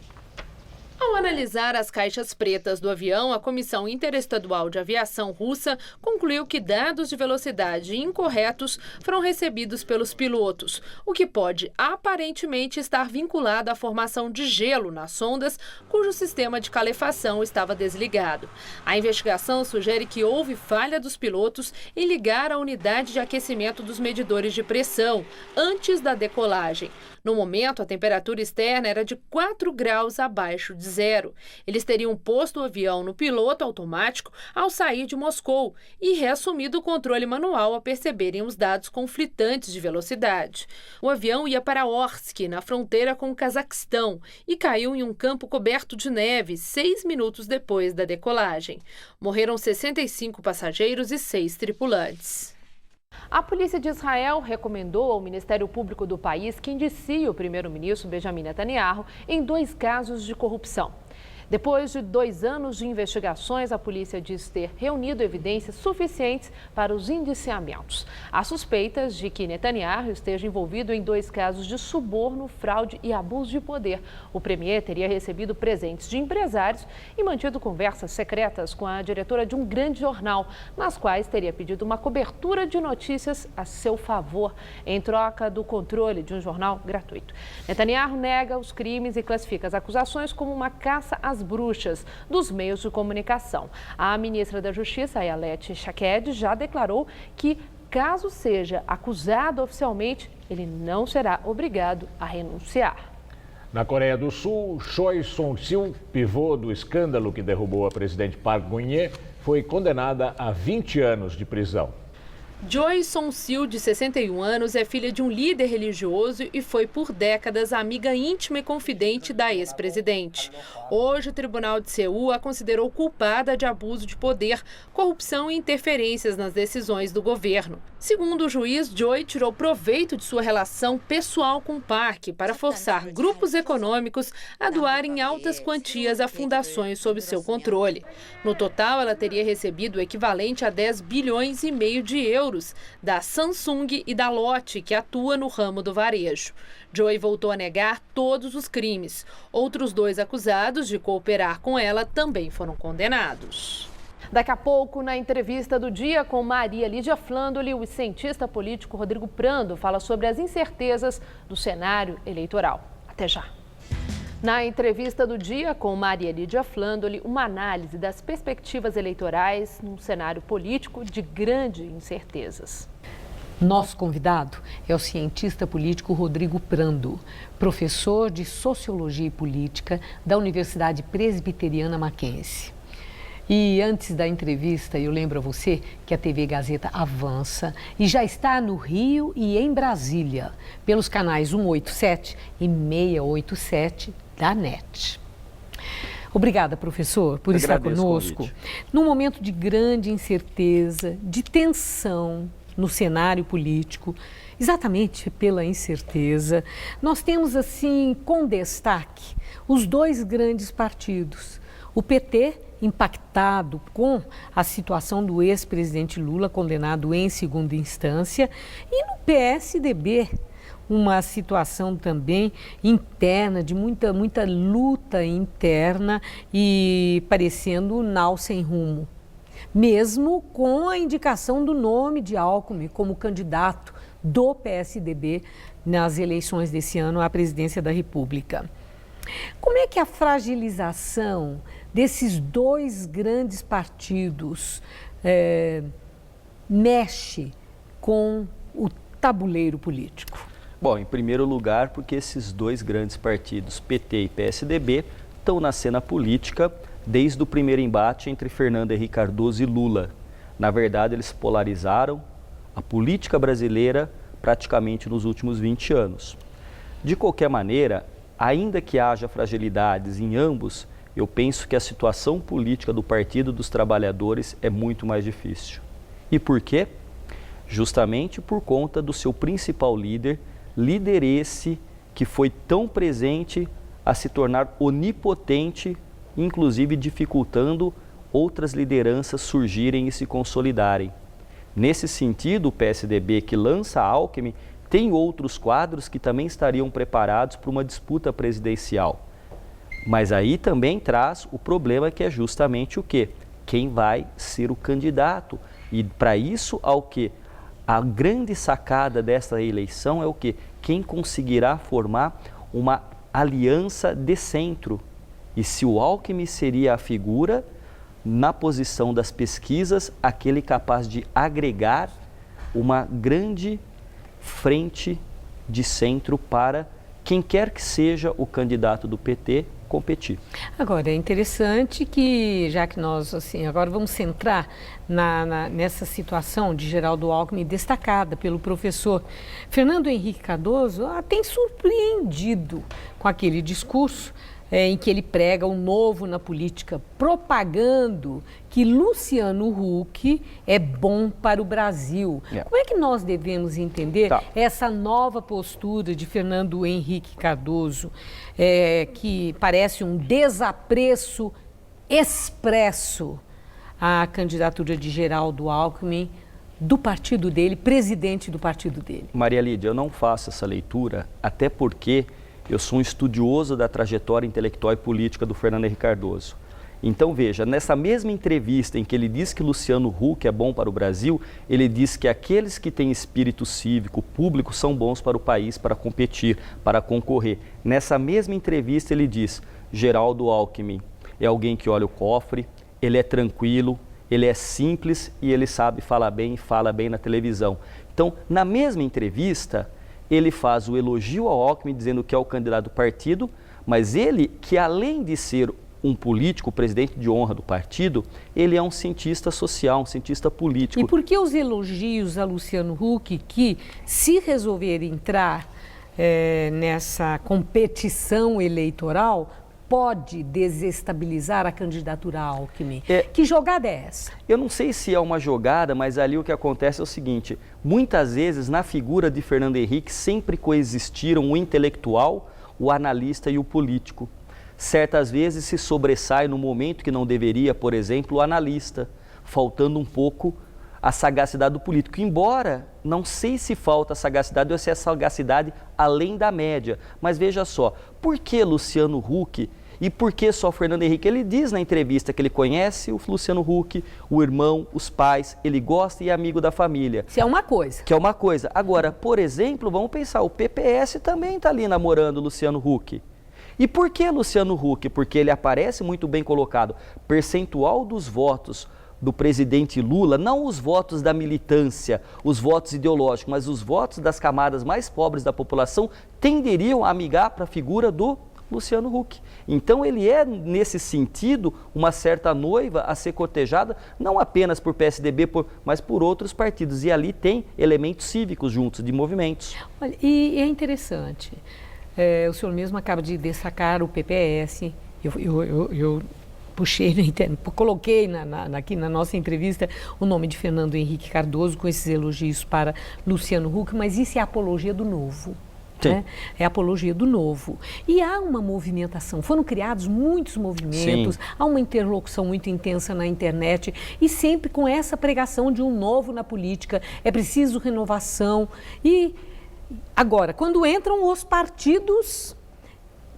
Ao analisar as caixas pretas do avião, a Comissão Interestadual de Aviação Russa concluiu que dados de velocidade incorretos foram recebidos pelos pilotos, o que pode aparentemente estar vinculado à formação de gelo nas sondas, cujo sistema de calefação estava desligado. A investigação sugere que houve falha dos pilotos em ligar a unidade de aquecimento dos medidores de pressão antes da decolagem. No momento, a temperatura externa era de 4 graus abaixo de zero. Eles teriam posto o avião no piloto automático ao sair de Moscou e reassumido o controle manual ao perceberem os dados conflitantes de velocidade. O avião ia para Orsk, na fronteira com o Cazaquistão, e caiu em um campo coberto de neve 6 minutos depois da decolagem. Morreram 65 passageiros e 6 tripulantes. A polícia de Israel recomendou ao Ministério Público do país que indicie o primeiro-ministro Benjamin Netanyahu em 2 casos de corrupção. Depois de 2 anos de investigações, a polícia diz ter reunido evidências suficientes para os indiciamentos. Há suspeitas de que Netanyahu esteja envolvido em 2 casos de suborno, fraude e abuso de poder. O premier teria recebido presentes de empresários e mantido conversas secretas com a diretora de um grande jornal, nas quais teria pedido uma cobertura de notícias a seu favor, em troca do controle de um jornal gratuito. Netanyahu nega os crimes e classifica as acusações como uma caça às bruxas dos meios de comunicação. A ministra da Justiça, Ayelet Shaked, já declarou que, caso seja acusado oficialmente, ele não será obrigado a renunciar. Na Coreia do Sul, Choi Son-sil, pivô do escândalo que derrubou a presidente Park Geun-hye, foi condenada a 20 anos de prisão. Joy Sonsil, de 61 anos, é filha de um líder religioso e foi por décadas amiga íntima e confidente da ex-presidente. Hoje, o Tribunal de Seul a considerou culpada de abuso de poder, corrupção e interferências nas decisões do governo. Segundo o juiz, Joy tirou proveito de sua relação pessoal com o Park para forçar grupos econômicos a doarem altas quantias a fundações sob seu controle. No total, ela teria recebido o equivalente a 10 bilhões e meio de euros da Samsung e da Lotte, que atua no ramo do varejo. Joy voltou a negar todos os crimes. Outros 2 acusados de cooperar com ela também foram condenados. Daqui a pouco, na entrevista do dia com Maria Lídia Flandoli, o cientista político Rodrigo Prando fala sobre as incertezas do cenário eleitoral. Até já. Na entrevista do dia com Maria Lídia Flandoli, uma análise das perspectivas eleitorais num cenário político de grandes incertezas. Nosso convidado é o cientista político Rodrigo Prando, professor de Sociologia e Política da Universidade Presbiteriana Mackenzie. E antes da entrevista, eu lembro a você que a TV Gazeta avança e já está no Rio e em Brasília, pelos canais 187 e 687 da NET. Obrigada, professor, por estar conosco. Num momento de grande incerteza, de tensão no cenário político, exatamente pela incerteza, nós temos, assim, com destaque, os 2 grandes partidos. O PT, impactado com a situação do ex-presidente Lula, condenado em segunda instância, e no PSDB, uma situação também interna, de muita luta interna e parecendo nau sem rumo. Mesmo com a indicação do nome de Alckmin como candidato do PSDB nas eleições desse ano à presidência da República. Como é que a fragilização desses 2 grandes partidos mexe com o tabuleiro político? Bom, em primeiro lugar, porque esses 2 grandes partidos, PT e PSDB, estão na cena política desde o primeiro embate entre Fernando Henrique Cardoso e Lula. Na verdade, eles polarizaram a política brasileira praticamente nos últimos 20 anos. De qualquer maneira, ainda que haja fragilidades em ambos, eu penso que a situação política do Partido dos Trabalhadores é muito mais difícil. E por quê? Justamente por conta do seu principal líder esse que foi tão presente a se tornar onipotente, inclusive dificultando outras lideranças surgirem e se consolidarem. Nesse sentido, o PSDB, que lança Alckmin, tem outros quadros que também estariam preparados para uma disputa presidencial. Mas aí também traz o problema que é justamente o quê? Quem vai ser o candidato? E para isso, ao quê? A grande sacada dessa eleição é o quê? Quem conseguirá formar uma aliança de centro. E se o Alckmin seria a figura, na posição das pesquisas, aquele capaz de agregar uma grande frente de centro para quem quer que seja o candidato do PT competir. Agora, é interessante que, já que nós, assim, agora vamos centrar nessa situação de Geraldo Alckmin destacada pelo professor Fernando Henrique Cardoso, tem surpreendido com aquele discurso em que ele prega o novo na política, propagando que Luciano Huck é bom para o Brasil. Como é que nós devemos entender essa nova postura de Fernando Henrique Cardoso, que parece um desapreço expresso à candidatura de Geraldo Alckmin, do partido dele, presidente do partido dele? Maria Lídia, eu não faço essa leitura, até porque eu sou um estudioso da trajetória intelectual e política do Fernando Henrique Cardoso. Então, veja, nessa mesma entrevista em que ele diz que Luciano Huck é bom para o Brasil, ele diz que aqueles que têm espírito cívico público são bons para o país, para competir, para concorrer. Nessa mesma entrevista ele diz, Geraldo Alckmin é alguém que olha o cofre, ele é tranquilo, ele é simples e ele sabe falar bem e fala bem na televisão. Então, na mesma entrevista, ele faz o elogio ao Alckmin, dizendo que é o candidato do partido, mas ele, que além de ser um político, o presidente de honra do partido, ele é um cientista social, um cientista político. E por que os elogios a Luciano Huck, que se resolver entrar nessa competição eleitoral, pode desestabilizar a candidatura a Alckmin? Que jogada é essa? Eu não sei se é uma jogada, mas ali o que acontece é o seguinte, muitas vezes na figura de Fernando Henrique sempre coexistiram o intelectual, o analista e o político. Certas vezes se sobressai no momento que não deveria, por exemplo, o analista, faltando um pouco a sagacidade do político. Embora não sei se falta sagacidade ou se é sagacidade além da média. Mas veja só, por que Luciano Huck e por que só Fernando Henrique? Ele diz na entrevista que ele conhece o Luciano Huck, o irmão, os pais, ele gosta e é amigo da família. Isso é uma coisa. Que é uma coisa. Agora, por exemplo, vamos pensar, o PPS também está ali namorando o Luciano Huck. E por que Luciano Huck? Porque ele aparece muito bem colocado. Percentual dos votos do presidente Lula, não os votos da militância, os votos ideológicos, mas os votos das camadas mais pobres da população tenderiam a migrar para a figura do Luciano Huck. Então ele é, nesse sentido, uma certa noiva a ser cortejada, não apenas por PSDB, mas por outros partidos. E ali tem elementos cívicos juntos, de movimentos. Olha, e é interessante, o senhor mesmo acaba de destacar o PPS, eu puxei, coloquei aqui na nossa entrevista o nome de Fernando Henrique Cardoso com esses elogios para Luciano Huck, mas isso é apologia do novo. Né? É apologia do novo. E há uma movimentação, foram criados muitos movimentos, há uma interlocução muito intensa na internet e sempre com essa pregação de um novo na política, é preciso renovação. E agora, quando entram os partidos...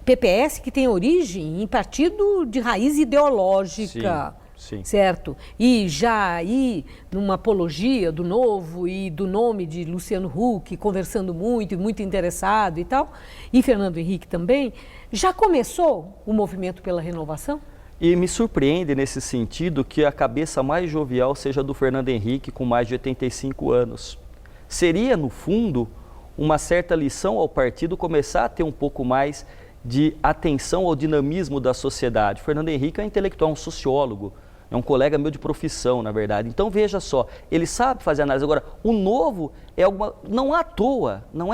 PPS, que tem origem em partido de raiz ideológica, certo? E já aí, numa apologia do novo e do nome de Luciano Huck, conversando muito e muito interessado e tal, e Fernando Henrique também, já começou o movimento pela renovação? E me surpreende nesse sentido que a cabeça mais jovial seja do Fernando Henrique, com mais de 85 anos. Seria, no fundo, uma certa lição ao partido começar a ter um pouco mais de atenção ao dinamismo da sociedade. Fernando Henrique é um intelectual, um sociólogo, é um colega meu de profissão, na verdade. Então, veja só, ele sabe fazer análise. Agora, o novo é alguma... não é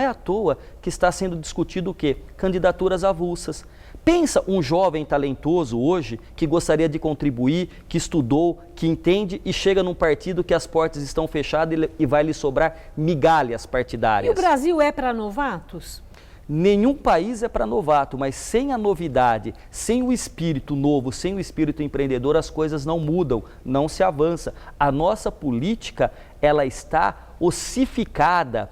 à toa que está sendo discutido o quê? Candidaturas avulsas. Pensa um jovem talentoso hoje que gostaria de contribuir, que estudou, que entende e chega num partido que as portas estão fechadas e vai lhe sobrar migalhas partidárias. E o Brasil é para novatos? Nenhum país é para novato, mas sem a novidade, sem o espírito novo, sem o espírito empreendedor, as coisas não mudam, não se avança. A nossa política, ela está ossificada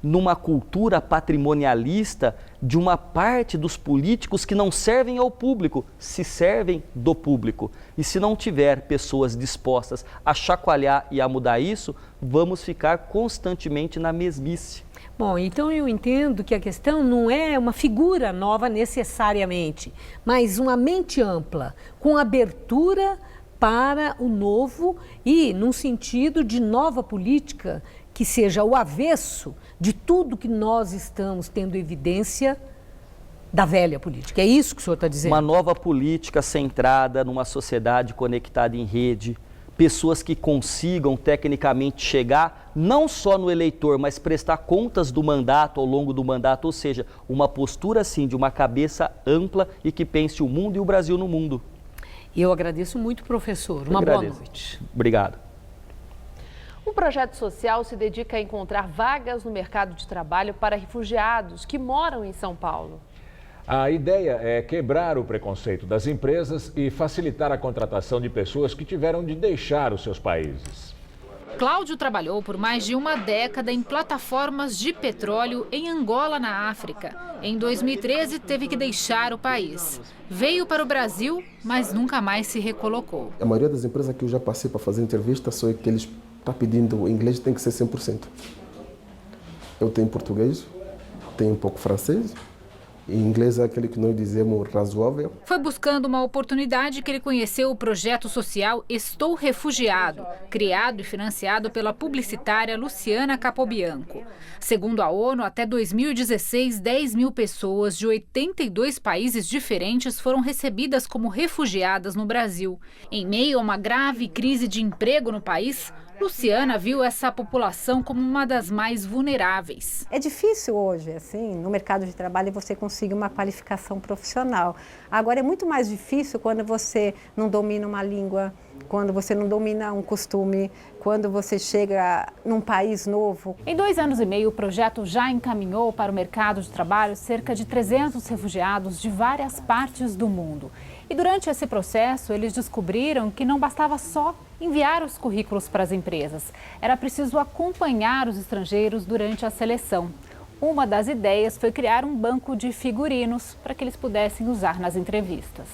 numa cultura patrimonialista de uma parte dos políticos que não servem ao público, se servem do público. E se não tiver pessoas dispostas a chacoalhar e a mudar isso, vamos ficar constantemente na mesmice. Bom, então eu entendo que a questão não é uma figura nova necessariamente, mas uma mente ampla, com abertura para o novo e num sentido de nova política que seja o avesso de tudo que nós estamos tendo evidência da velha política. É isso que o senhor está dizendo? Uma nova política centrada numa sociedade conectada em rede, pessoas que consigam tecnicamente chegar não só no eleitor, mas prestar contas do mandato ao longo do mandato, ou seja, uma postura assim de uma cabeça ampla e que pense o mundo e o Brasil no mundo. Eu agradeço muito, professor. Uma boa noite. Obrigado. Um projeto social se dedica a encontrar vagas no mercado de trabalho para refugiados que moram em São Paulo. A ideia é quebrar o preconceito das empresas e facilitar a contratação de pessoas que tiveram de deixar os seus países. Cláudio trabalhou por mais de uma década em plataformas de petróleo em Angola, na África. Em 2013, teve que deixar o país. Veio para o Brasil, mas nunca mais se recolocou. A maioria das empresas que eu já passei para fazer entrevista só é que eles estão pedindo o inglês, tem que ser 100%. Eu tenho português, tenho um pouco francês, Em inglês é aquele que nós dizemos razoável. Foi buscando uma oportunidade que ele conheceu o projeto social Estou Refugiado, criado e financiado pela publicitária Luciana Capobianco. Segundo a ONU, até 2016, 10 mil pessoas de 82 países diferentes foram recebidas como refugiadas no Brasil. Em meio a uma grave crise de emprego no país, Luciana viu essa população como uma das mais vulneráveis. É difícil hoje, assim, no mercado de trabalho, você conseguir uma qualificação profissional. Agora, é muito mais difícil quando você não domina uma língua, quando você não domina um costume, quando você chega num país novo. Em 2 anos e meio, o projeto já encaminhou para o mercado de trabalho cerca de 300 refugiados de várias partes do mundo. E durante esse processo, eles descobriram que não bastava só enviar os currículos para as empresas. Era preciso acompanhar os estrangeiros durante a seleção. Uma das ideias foi criar um banco de figurinos para que eles pudessem usar nas entrevistas.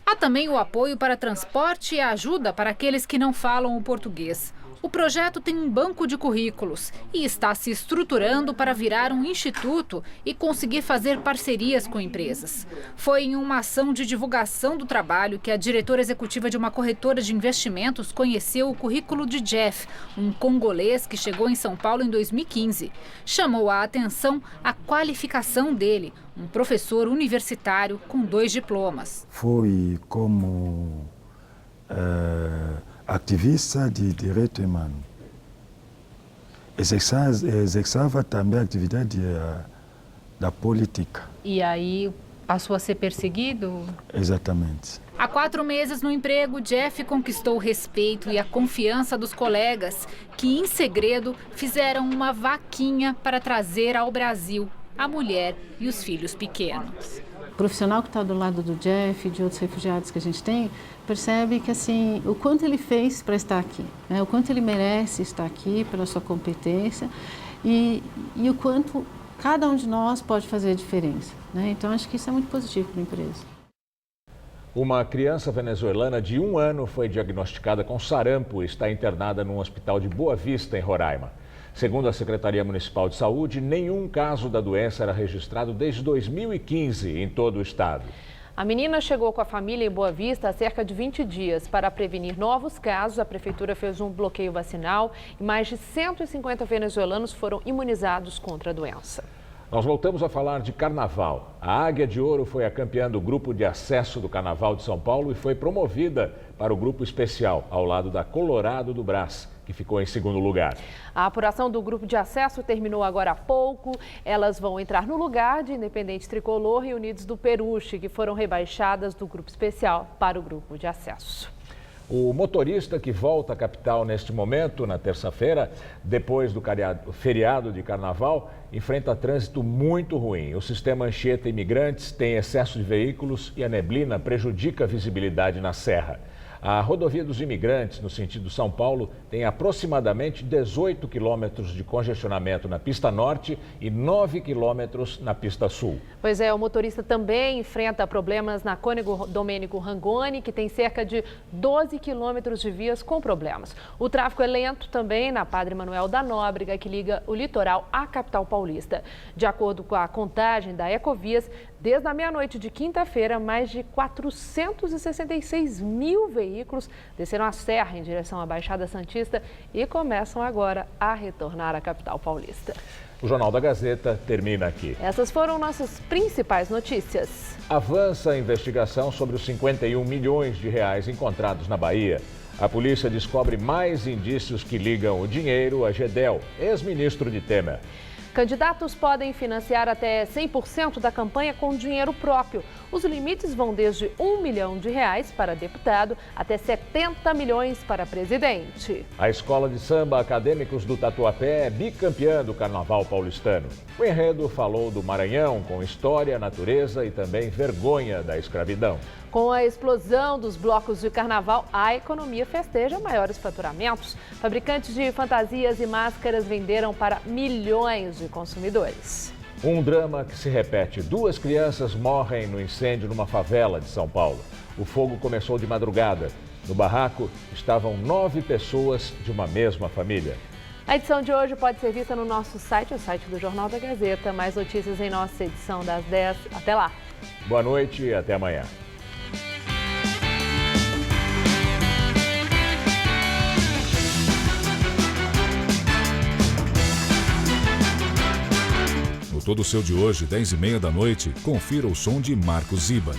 Há também o apoio para transporte e a ajuda para aqueles que não falam o português. O projeto tem um banco de currículos e está se estruturando para virar um instituto e conseguir fazer parcerias com empresas. Foi em uma ação de divulgação do trabalho que a diretora executiva de uma corretora de investimentos conheceu o currículo de Jeff, um congolês que chegou em São Paulo em 2015. Chamou a atenção a qualificação dele, um professor universitário com 2 diplomas. Foi como ativista de direitos humanos. Exerçava também a atividade da política. E aí passou a ser perseguido? Exatamente. Há 4 meses no emprego, Jeff conquistou o respeito e a confiança dos colegas, que em segredo fizeram uma vaquinha para trazer ao Brasil a mulher e os filhos pequenos. O profissional que está do lado do Jeff e de outros refugiados que a gente tem, percebe que assim, o quanto ele fez para estar aqui, né? O quanto ele merece estar aqui pela sua competência e o quanto cada um de nós pode fazer a diferença, né? Então, acho que isso é muito positivo para a empresa. Uma criança venezuelana de 1 ano foi diagnosticada com sarampo e está internada num hospital de Boa Vista, em Roraima. Segundo a Secretaria Municipal de Saúde, nenhum caso da doença era registrado desde 2015 em todo o estado. A menina chegou com a família em Boa Vista há cerca de 20 dias. Para prevenir novos casos, a prefeitura fez um bloqueio vacinal e mais de 150 venezuelanos foram imunizados contra a doença. Nós voltamos a falar de carnaval. A Águia de Ouro foi a campeã do grupo de acesso do Carnaval de São Paulo e foi promovida para o grupo especial, ao lado da Colorado do Brás, que ficou em 2º lugar. A apuração do grupo de acesso terminou agora há pouco. Elas vão entrar no lugar de Independente Tricolor e Unidos do Peruche, que foram rebaixadas do grupo especial para o grupo de acesso. O motorista que volta à capital neste momento, na terça-feira, depois do feriado de carnaval, enfrenta trânsito muito ruim. O sistema Anchieta Imigrantes tem excesso de veículos e a neblina prejudica a visibilidade na serra. A rodovia dos imigrantes, no sentido São Paulo, tem aproximadamente 18 quilômetros de congestionamento na pista norte e 9 quilômetros na pista sul. Pois é, o motorista também enfrenta problemas na Cônego Domênico Rangoni, que tem cerca de 12 quilômetros de vias com problemas. O tráfego é lento também na Padre Manuel da Nóbrega, que liga o litoral à capital paulista. De acordo com a contagem da Ecovias, desde a meia-noite de quinta-feira, mais de 466 mil veículos desceram a serra em direção à Baixada Santista e começam agora a retornar à capital paulista. O Jornal da Gazeta termina aqui. Essas foram nossas principais notícias. Avança a investigação sobre os 51 milhões de reais encontrados na Bahia. A polícia descobre mais indícios que ligam o dinheiro a Gedel, ex-ministro de Temer. Candidatos podem financiar até 100% da campanha com dinheiro próprio. Os limites vão desde R$1 milhão para deputado até 70 milhões para presidente. A Escola de Samba Acadêmicos do Tatuapé é bicampeã do Carnaval paulistano. O enredo falou do Maranhão com história, natureza e também vergonha da escravidão. Com a explosão dos blocos de carnaval, a economia festeja maiores faturamentos. Fabricantes de fantasias e máscaras venderam para milhões de consumidores. Um drama que se repete. 2 crianças morrem no incêndio numa favela de São Paulo. O fogo começou de madrugada. No barraco estavam 9 pessoas de uma mesma família. A edição de hoje pode ser vista no nosso site, o site do Jornal da Gazeta. Mais notícias em nossa edição das 10. Até lá. Boa noite e até amanhã. No Todo Seu de hoje, 10h30 da noite, confira o som de Marcos Ziba.